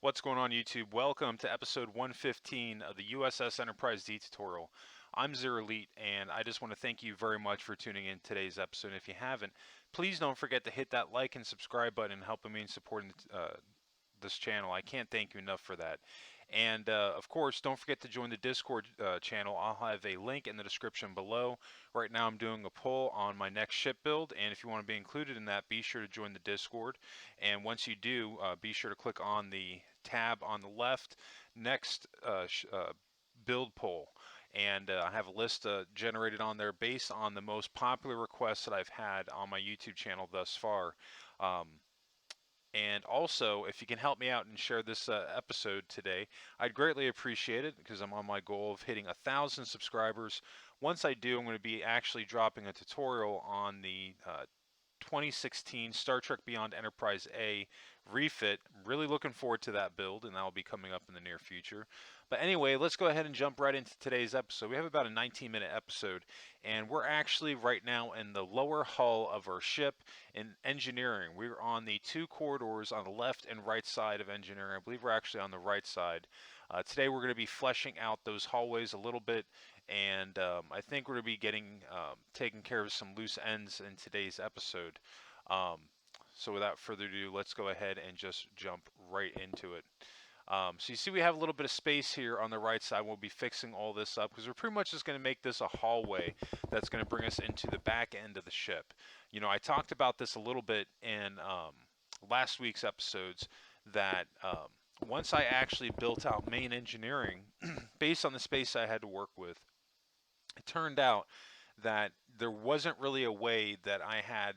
What's going on, YouTube? Welcome to episode 115 of the U.S.S. Enterprise D tutorial. I'm Zero Elite, and I just want to thank you very much for tuning in today's episode. If you haven't, please don't forget to hit that like and subscribe button, helping me in supporting this channel. I can't thank you enough for that. And of course, don't forget to join the Discord channel. I'll have a link in the description below. Right now, I'm doing a poll on my next ship build, and if you want to be included in that, be sure to join the Discord. And once you do, be sure to click on the tab on the left, next build poll. And I have a list generated on there based on the most popular requests that I've had on my YouTube channel thus far. And also, if you can help me out and share this episode today, I'd greatly appreciate it because I'm on my goal of hitting 1,000 subscribers. Once I do, I'm going to be actually dropping a tutorial on the 2016 Star Trek Beyond Enterprise A refit. Really looking forward to that build, and that will be coming up in the near future. But anyway, let's go ahead and jump right into today's episode. We have about a 19-minute episode, and we're actually right now in the lower hull of our ship in engineering. We're on the two corridors on the left and right side of engineering. I believe we're actually on the right side. Today we're going to be fleshing out those hallways a little bit, and I think we're going to be taking care of some loose ends in today's episode. So without further ado, let's go ahead and just jump right into it. So you see we have a little bit of space here on the right side. We'll be fixing all this up because we're pretty much just going to make this a hallway that's going to bring us into the back end of the ship. You know, I talked about this a little bit in last week's episodes that once I actually built out main engineering based on the space I had to work with, it turned out that there wasn't really a way that I had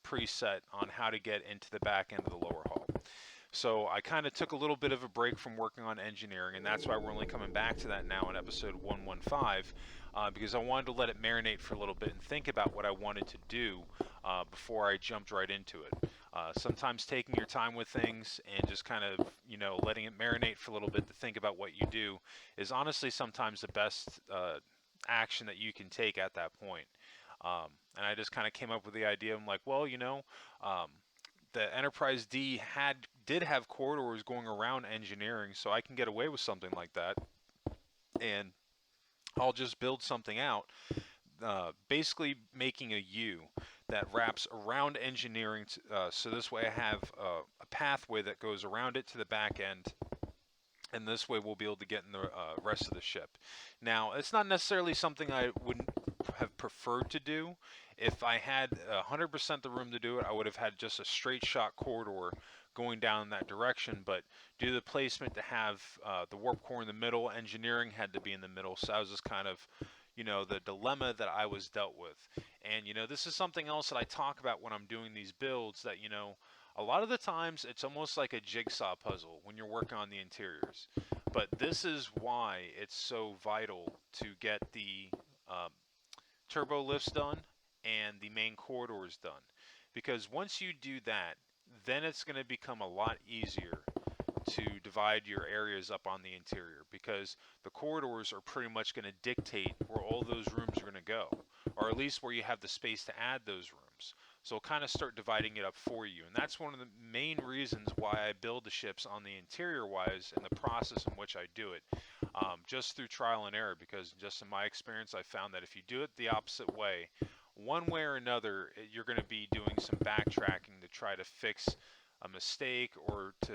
preset on how to get into the back end of the lower hull. So I kind of took a little bit of a break from working on engineering, and that's why we're only coming back to that now in episode 115, because I wanted to let it marinate for a little bit and think about what I wanted to do before I jumped right into it. Sometimes taking your time with things and just kind of, you know, letting it marinate for a little bit to think about what you do is honestly sometimes the best action that you can take at that point. And I just kind of came up with the idea. I'm like, well, you know, the Enterprise D did have corridors going around engineering, so I can get away with something like that, and I'll just build something out, basically making a U that wraps around engineering. So this way I have a pathway that goes around it to the back end, and this way we'll be able to get in the rest of the ship. Now, it's not necessarily something I wouldn't have preferred to do. If I had 100% the room to do it, I would have had just a straight shot corridor going down in that direction, but due to the placement to have the warp core in the middle, engineering had to be in the middle, so that was just kind of, you know, the dilemma that I was dealt with. And, you know, this is something else that I talk about when I'm doing these builds, that, you know, a lot of the times it's almost like a jigsaw puzzle when you're working on the interiors. But this is why it's so vital to get the turbo lifts done and the main corridors done. Because once you do that, then it's going to become a lot easier to divide your areas up on the interior, because the corridors are pretty much going to dictate where all those rooms are going to go, or at least where you have the space to add those rooms. So it'll kind of start dividing it up for you, and that's one of the main reasons why I build the ships on the interior wise and the process in which I do it, just through trial and error, because just in my experience I found that if you do it the opposite way, one way or another, you're going to be doing some backtracking to try to fix a mistake or to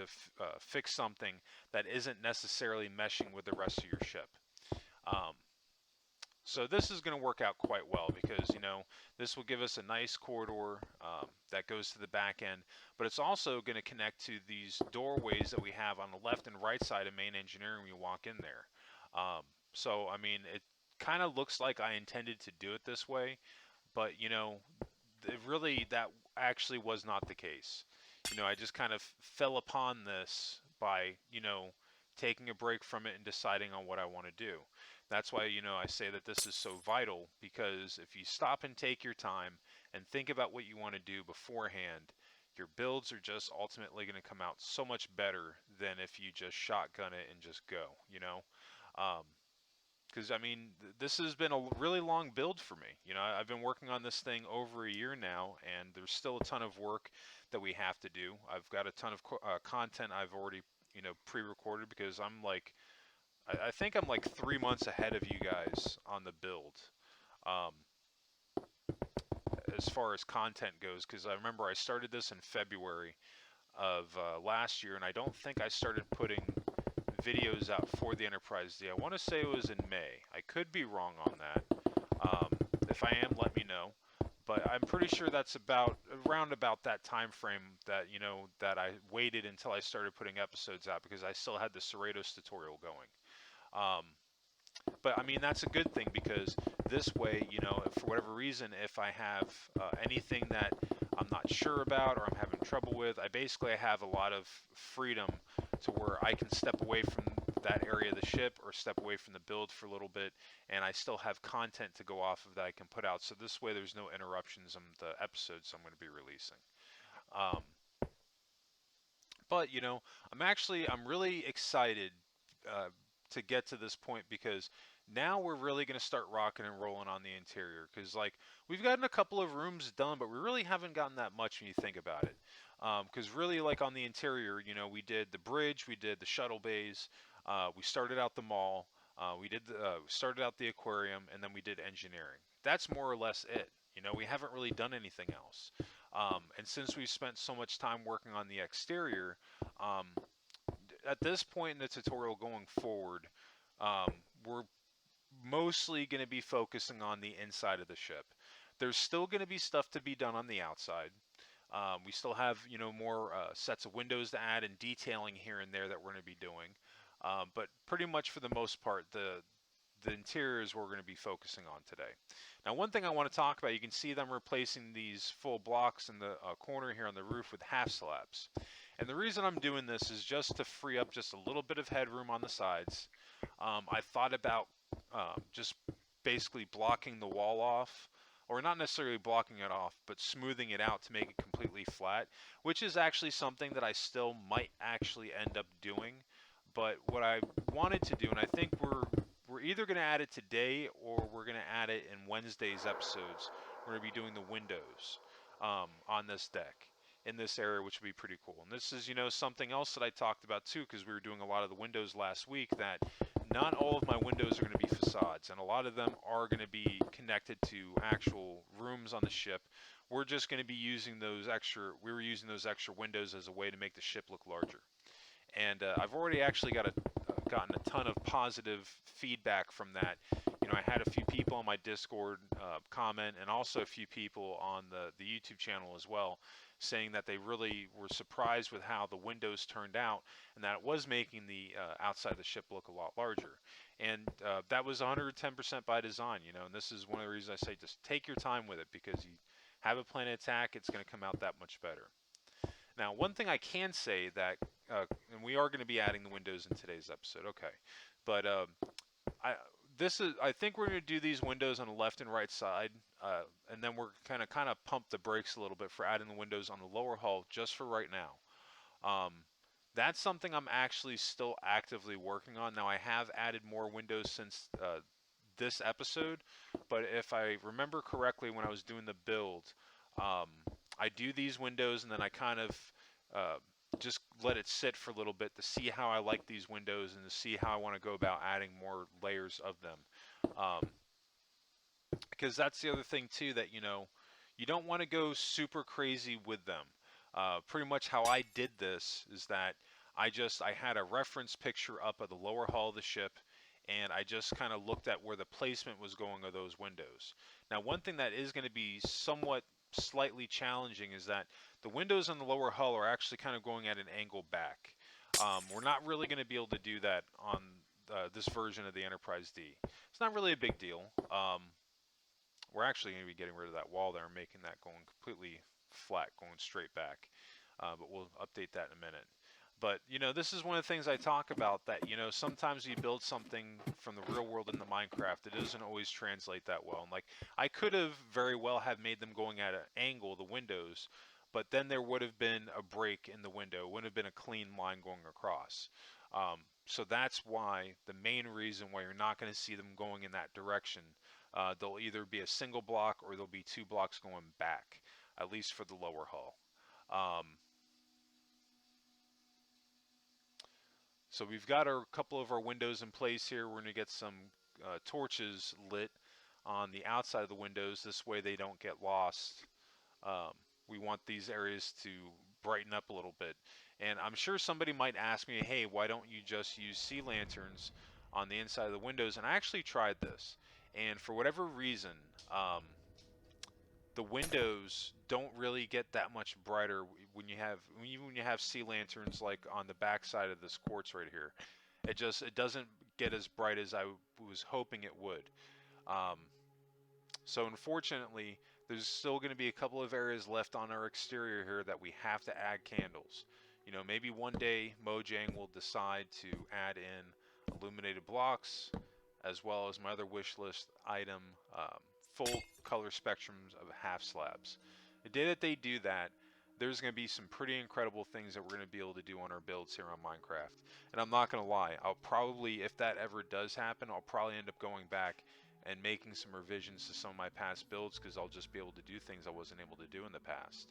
fix something that isn't necessarily meshing with the rest of your ship. So this is going to work out quite well, because, you know, this will give us a nice corridor that goes to the back end, but it's also going to connect to these doorways that we have on the left and right side of main engineering when you walk in there. So, I mean, it kind of looks like I intended to do it this way, but, you know, that actually was not the case. You know, I just kind of fell upon this by, you know, taking a break from it and deciding on what I want to do. That's why, you know, I say that this is so vital, because if you stop and take your time and think about what you want to do beforehand, your builds are just ultimately going to come out so much better than if you just shotgun it and just go, you know. Because, I mean, this has been a really long build for me. You know, I've been working on this thing over a year now, and there's still a ton of work that we have to do. I've got a ton of content I've already you know, pre-recorded because I'm like, I think I'm like 3 months ahead of you guys on the build. Um, as far as content goes, because I remember I started this in February of last year, and I don't think I started putting videos out for the Enterprise D. I want to say it was in May. I could be wrong on that. Um, if I am, let me know. But I'm pretty sure that's about around about that time frame that that I waited until I started putting episodes out because I still had the Cerritos tutorial going. Um, but I mean that's a good thing because this way, for whatever reason, if I have anything that I'm not sure about or I'm having trouble with, I basically have a lot of freedom to where I can step away from that area of the ship or step away from the build for a little bit, and I still have content to go off of that I can put out. So this way, there's no interruptions on the episodes I'm going to be releasing. Um, but I'm really excited uh, to get to this point because now we're really going to start rocking and rolling on the interior. Because like we've gotten a couple of rooms done, but we really haven't gotten that much when you think about it. Because really, like on the interior, we did the bridge, we did the shuttle bays, we started out the mall, we started out the aquarium, and then we did engineering. That's more or less it. We haven't really done anything else. And since we've spent so much time working on the exterior, um, at this point in the tutorial going forward, we're mostly going to be focusing on the inside of the ship. There's still going to be stuff to be done on the outside. We still have, more sets of windows to add and detailing here and there that we're going to be doing. But pretty much for the most part, the interiors we're going to be focusing on today. Now, one thing I want to talk about, you can see them replacing these full blocks in the corner here on the roof with half slabs. And the reason I'm doing this is just to free up just a little bit of headroom on the sides. I thought about just basically blocking the wall off, or not necessarily blocking it off, but smoothing it out to make it completely flat, which is actually something that I still might actually end up doing. But what I wanted to do, and I think we're either going to add it today or we're going to add it in Wednesday's episodes. We're going to be doing the windows on this deck in this area, which would be pretty cool. And this is, something else that I talked about too, because we were doing a lot of the windows last week, that not all of my windows are going to be facades, and a lot of them are going to be connected to actual rooms on the ship. We're just going to be using those extra, we were using those extra windows as a way to make the ship look larger. And I've already actually gotten a ton of positive feedback from that. I had a few people on my Discord comment, and also a few people on the YouTube channel as well, saying that they really were surprised with how the windows turned out, and that it was making the outside of the ship look a lot larger. And that was 110% by design, and this is one of the reasons I say just take your time with it, because you have a planned attack, it's going to come out that much better. Now, one thing I can say that, and we are going to be adding the windows in today's episode, okay, but I think we're going to do these windows on the left and right side, and then we're kind of pump the brakes a little bit for adding the windows on the lower hull just for right now. That's something I'm actually still actively working on. Now, I have added more windows since this episode, but if I remember correctly, when I was doing the build, I do these windows and then I kind of just let it sit for a little bit to see how I like these windows and to see how I want to go about adding more layers of them. Because that's the other thing too, that you don't want to go super crazy with them. Pretty much how I did this is that I had a reference picture up of the lower hull of the ship, and I just kind of looked at where the placement was going of those windows. Now, one thing that is going to be somewhat slightly challenging is that the windows on the lower hull are actually kind of going at an angle back. We're not really going to be able to do that on this version of the Enterprise D. It's not really a big deal. We're actually going to be getting rid of that wall there and making that going completely flat, going straight back. But we'll update that in a minute. But, this is one of the things I talk about, that, sometimes you build something from the real world into Minecraft, it doesn't always translate that well. And, like, I could have very well have made them going at an angle, the windows, but then there would have been a break in the window. It wouldn't have been a clean line going across. So that's why, the main reason why you're not going to see them going in that direction. They'll either be a single block or there'll be 2 blocks going back, at least for the lower hull. So we've got a couple of our windows in place here. We're going to get some torches lit on the outside of the windows. This way they don't get lost. Um, we want these areas to brighten up a little bit. And I'm sure somebody might ask me, hey, why don't you just use sea lanterns on the inside of the windows? And I actually tried this. And for whatever reason, the windows don't really get that much brighter when you have sea lanterns like on the back side of this quartz right here. It doesn't get as bright as I was hoping it would. Um, so unfortunately, there's still going to be a couple of areas left on our exterior here that we have to add candles. You know, maybe one day Mojang will decide to add in illuminated blocks, as well as my other wish list item, full color spectrums of half slabs. The day that they do that, there's going to be some pretty incredible things that we're going to be able to do on our builds here on Minecraft. And I'm not going to lie, I'll probably, if that ever does happen, I'll probably end up going back and making some revisions to some of my past builds, because I'll just be able to do things I wasn't able to do in the past.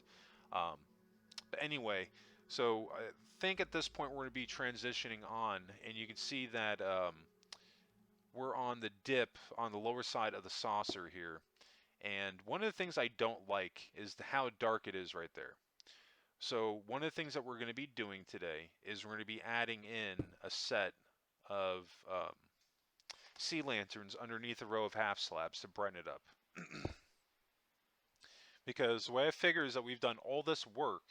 But anyway, so I think at this point we're going to be transitioning on, and you can see that we're on the dip on the lower side of the saucer here. And one of the things I don't like is how dark it is right there. So one of the things that we're going to be doing today is we're going to be adding in a set of sea lanterns underneath a row of half slabs to brighten it up. Because the way I figure is that we've done all this work,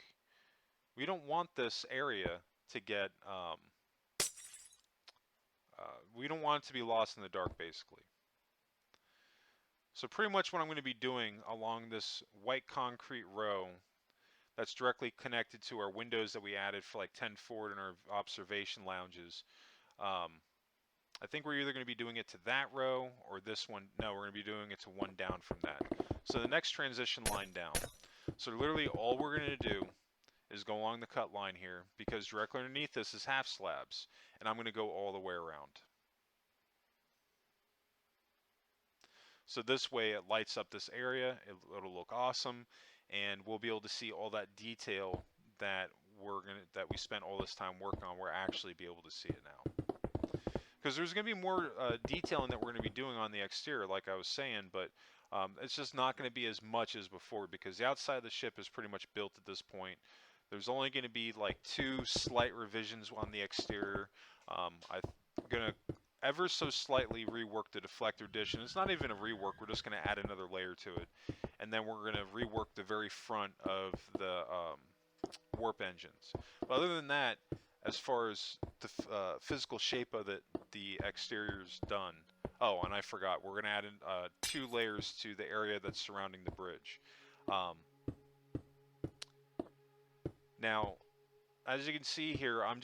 we don't want this area to get, we don't want it to be lost in the dark, basically. So pretty much what I'm going to be doing along this white concrete row that's directly connected to our windows that we added for like 10 forward in our observation lounges. I think we're either going to be doing it to that row or this one. No, we're going to be doing it to one down from that. So the next transition line down. So literally all we're going to do is go along the cut line here, because directly underneath this is half slabs, and I'm going to go all the way around. So this way it lights up this area, it'll look awesome, and we'll be able to see all that detail that we spent all this time working on. We'll actually be able to see it now. Because there's going to be more detailing that we're going to be doing on the exterior, like I was saying, but it's just not going to be as much as before, because the outside of the ship is pretty much built at this point. There's only going to be like 2 slight revisions on the exterior. I'm going to ever so slightly rework the deflector dish, and it's not even a rework, we're just going to add another layer to it. And then we're going to rework the very front of the warp engines. But other than that, as far as the physical shape of it, the exterior's done. Oh, and I forgot, we're going to add in 2 layers to the area that's surrounding the bridge. Now, as you can see here, I'm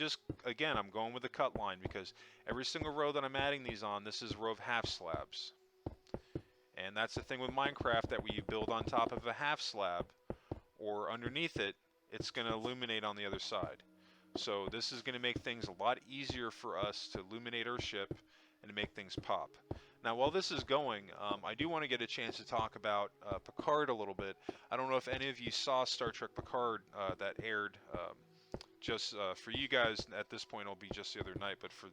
going with the cut line, because every single row that I'm adding these on, this is a row of half slabs. And that's the thing with Minecraft, that when you build on top of a half slab or underneath it, it's going to illuminate on the other side. So this is going to make things a lot easier for us to illuminate our ship and to make things pop. Now, while this is going, I do want to get a chance to talk about Picard a little bit. I don't know if any of you saw Star Trek Picard that aired just for you guys. At this point, it'll be just the other night, but for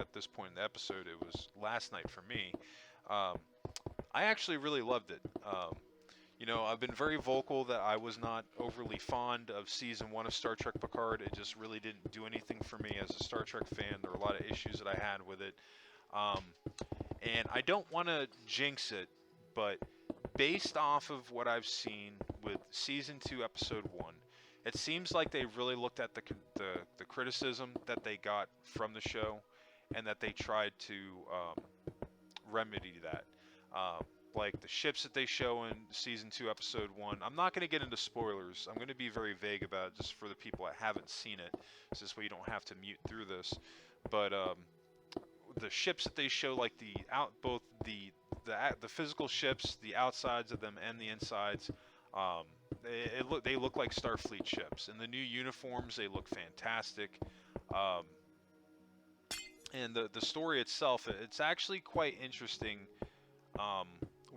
at this point in the episode, it was last night for me. I actually really loved it. You know, I've been very vocal that I was not overly fond of Season 1 of Star Trek Picard. It just really didn't do anything for me as a Star Trek fan. There were a lot of issues that I had with it. And I don't want to jinx it, but based off of what I've seen with Season 2, Episode 1, it seems like they really looked at the criticism that they got from the show, and that they tried to remedy that. Like the ships that they show in Season 2, Episode 1. I'm not going to get into spoilers. I'm going to be very vague about it, just for the people that haven't seen it, so this way you don't have to mute through this. But the ships that they show, like both the physical ships, the outsides of them and the insides, they look like Starfleet ships. And the new uniforms, they look fantastic. And the story itself, it's actually quite interesting.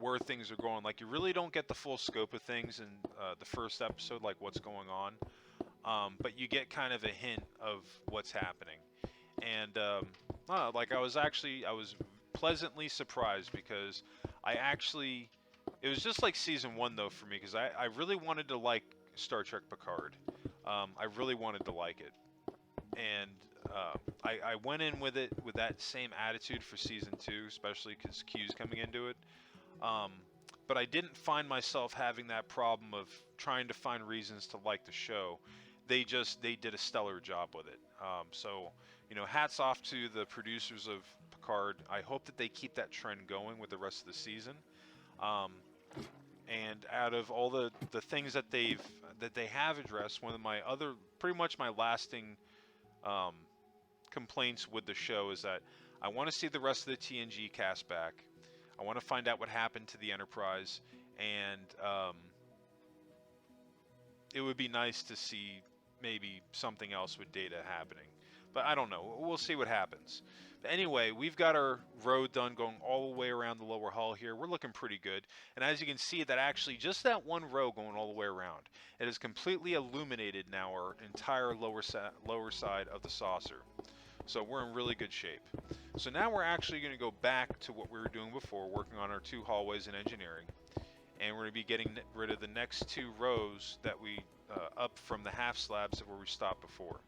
Where things are going. Like, you really don't get the full scope of things in the first episode, like what's going on, but you get kind of a hint of what's happening. And like I was pleasantly surprised because I actually it was just like season one though for me because I really wanted to like Star Trek Picard. I really wanted to like it, and I went in with it with that same attitude for season two, especially because Q's coming into it. Um, but I didn't find myself having that problem of trying to find reasons to like the show. They did a stellar job with it. So hats off to the producers of Picard. I hope that they keep that trend going with the rest of the season. Um, and out of all the things that they have addressed, one of my other pretty much my lasting um, complaints with the show is that I want to see the rest of the TNG cast back. I want to find out what happened to the Enterprise, and it would be nice to see maybe something else with Data happening. But I don't know. We'll see what happens. But anyway, we've got our road done going all the way around the lower hull here. We're looking pretty good. And as you can see, that actually just that one row going all the way around, it has completely illuminated now our entire lower side of the saucer. So we're in really good shape. So now we're actually going to go back to what we were doing before, working on our two hallways in engineering. And we're going to be getting rid of the next two rows that we up from the half slabs where we stopped before.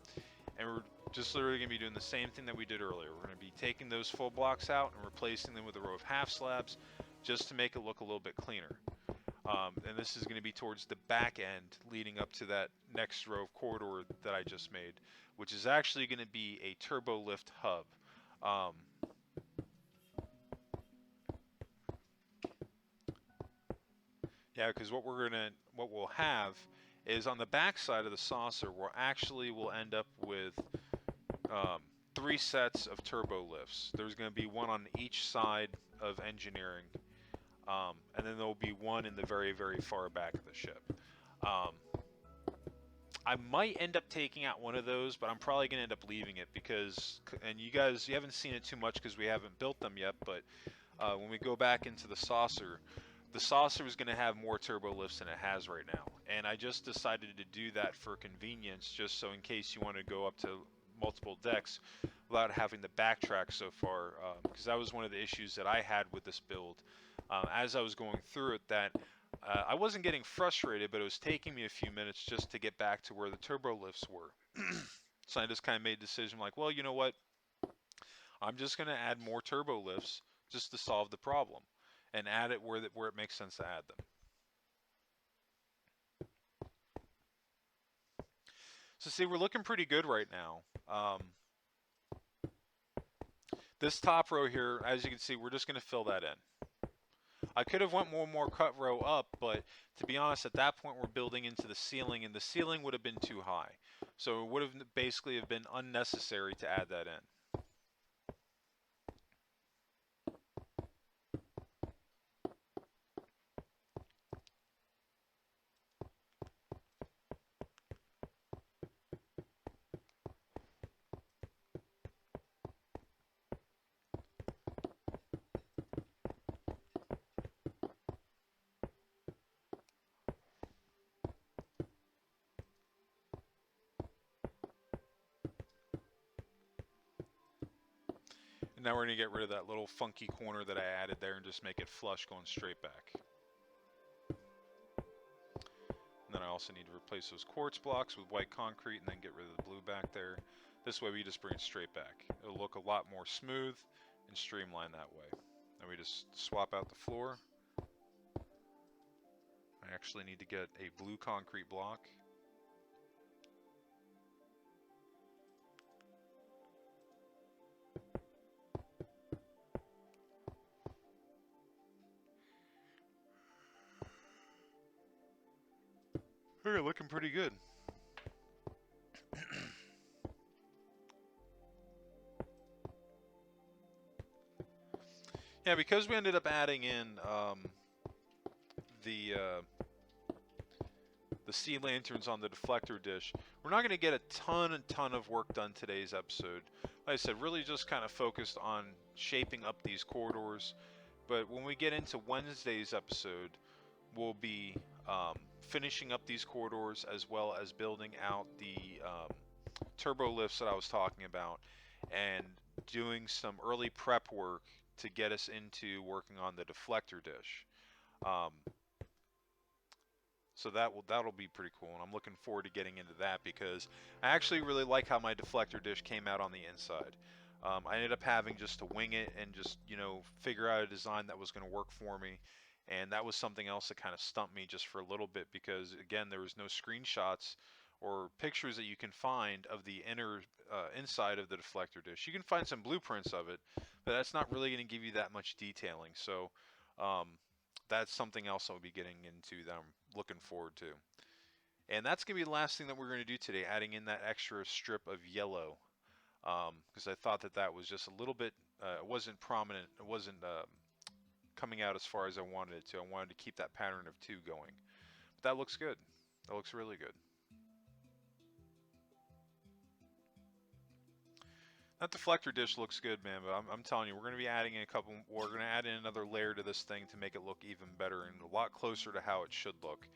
And we're just literally going to be doing the same thing that we did earlier. We're going to be taking those full blocks out and replacing them with a row of half slabs just to make it look a little bit cleaner. And this is going to be towards the back end leading up to that next row of corridor that I just made, which is actually going to be a turbo lift hub. Yeah, because what we'll have is on the back side of the saucer, we'll end up with 3 sets of turbo lifts. There's going to be one on each side of engineering, and then there'll be one in the very, very far back of the ship. I might end up taking out one of those, but I'm probably going to end up leaving it because, and you haven't seen it too much because we haven't built them yet, but when we go back into the saucer is going to have more turbo lifts than it has right now. And I just decided to do that for convenience, just so in case you want to go up to multiple decks without having to backtrack so far, because that was one of the issues that I had with this build. As I was going through it, that I wasn't getting frustrated, but it was taking me a few minutes just to get back to where the turbo lifts were. So I just kind of made a decision like, well, you know what? I'm just going to add more turbo lifts just to solve the problem, and add it where it makes sense to add them. So see, we're looking pretty good right now. This top row here, as you can see, we're just going to fill that in. I could have went more cut row up, but to be honest, at that point we're building into the ceiling, and the ceiling would have been too high. So it would have basically have been unnecessary to add that in. And now we're going to get rid of that little funky corner that I added there and just make it flush going straight back. And then I also need to replace those quartz blocks with white concrete and then get rid of the blue back there. This way we just bring it straight back. It'll look a lot more smooth and streamlined that way. Then we just swap out the floor. I actually need to get a blue concrete block. Okay, looking pretty good. Yeah, because we ended up adding in the sea lanterns on the deflector dish, we're not going to get a ton of work done today's episode. Like I said, really just kind of focused on shaping up these corridors. But when we get into Wednesday's episode, we'll be finishing up these corridors as well as building out the turbo lifts that I was talking about. and doing some early prep work to get us into working on the deflector dish. Um, so that'll be pretty cool, and I'm looking forward to getting into that because I actually really like how my deflector dish came out on the inside. I ended up having just to wing it and just figure out a design that was going to work for me, and that was something else that kind of stumped me just for a little bit because again there was no screenshots or pictures that you can find of the inner inside of the deflector dish. You can find some blueprints of it, but that's not really going to give you that much detailing. So um, that's something else I'll be getting into that I'm looking forward to. And that's going to be the last thing that we're going to do today, adding in that extra strip of yellow. Because I thought that that was just a little bit, it wasn't prominent, it wasn't coming out as far as I wanted it to. I wanted to keep that pattern of two going. But that looks good. That looks really good. That deflector dish looks good, man, but I'm telling you, we're going to be adding in we're going to add in another layer to this thing to make it look even better and a lot closer to how it should look.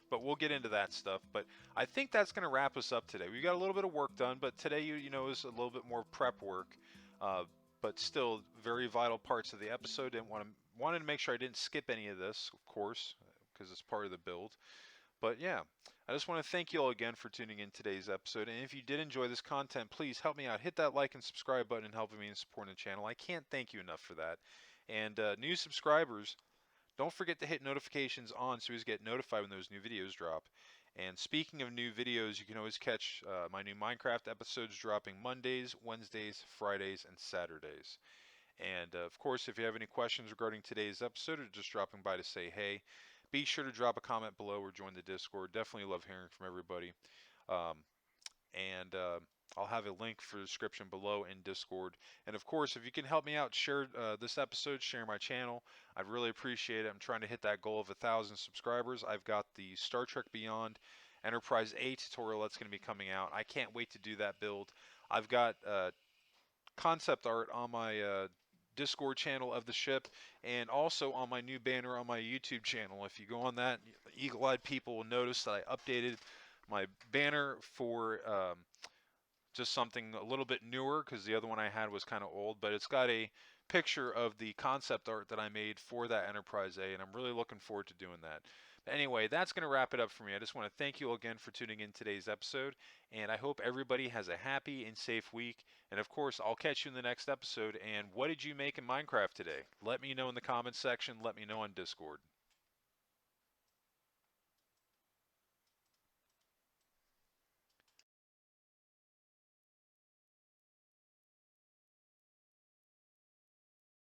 But we'll get into that stuff. But I think that's going to wrap us up today. We got a little bit of work done, but today, is a little bit more prep work, but still very vital parts of the episode. Wanted to make sure I didn't skip any of this, of course, because it's part of the build. But yeah, I just want to thank you all again for tuning in today's episode. And if you did enjoy this content, please help me out. Hit that like and subscribe button and helping me in supporting the channel. I can't thank you enough for that. And new subscribers, don't forget to hit notifications on so you get notified when those new videos drop. And speaking of new videos, you can always catch my new Minecraft episodes dropping Mondays, Wednesdays, Fridays, and Saturdays. And of course, if you have any questions regarding today's episode or just dropping by to say hey, be sure to drop a comment below or join the Discord. Definitely love hearing from everybody. Um, and I'll have a link for the description below in Discord. And of course, if you can help me out, share this episode, share my channel. I'd really appreciate it. I'm trying to hit that goal of 1,000 subscribers. I've got the Star Trek Beyond Enterprise A tutorial that's going to be coming out. I can't wait to do that build. I've got concept art on my Discord channel of the ship and also on my new banner on my YouTube channel. If you go on that, eagle-eyed people will notice that I updated my banner for just something a little bit newer because the other one I had was kind of old, but it's got a picture of the concept art that I made for that Enterprise A, and I'm really looking forward to doing that. But anyway, that's going to wrap it up for me. I just want to thank you all again for tuning in today's episode, and I hope everybody has a happy and safe week. And of course, I'll catch you in the next episode. And what did you make in Minecraft today? Let me know in the comments section. Let me know on Discord.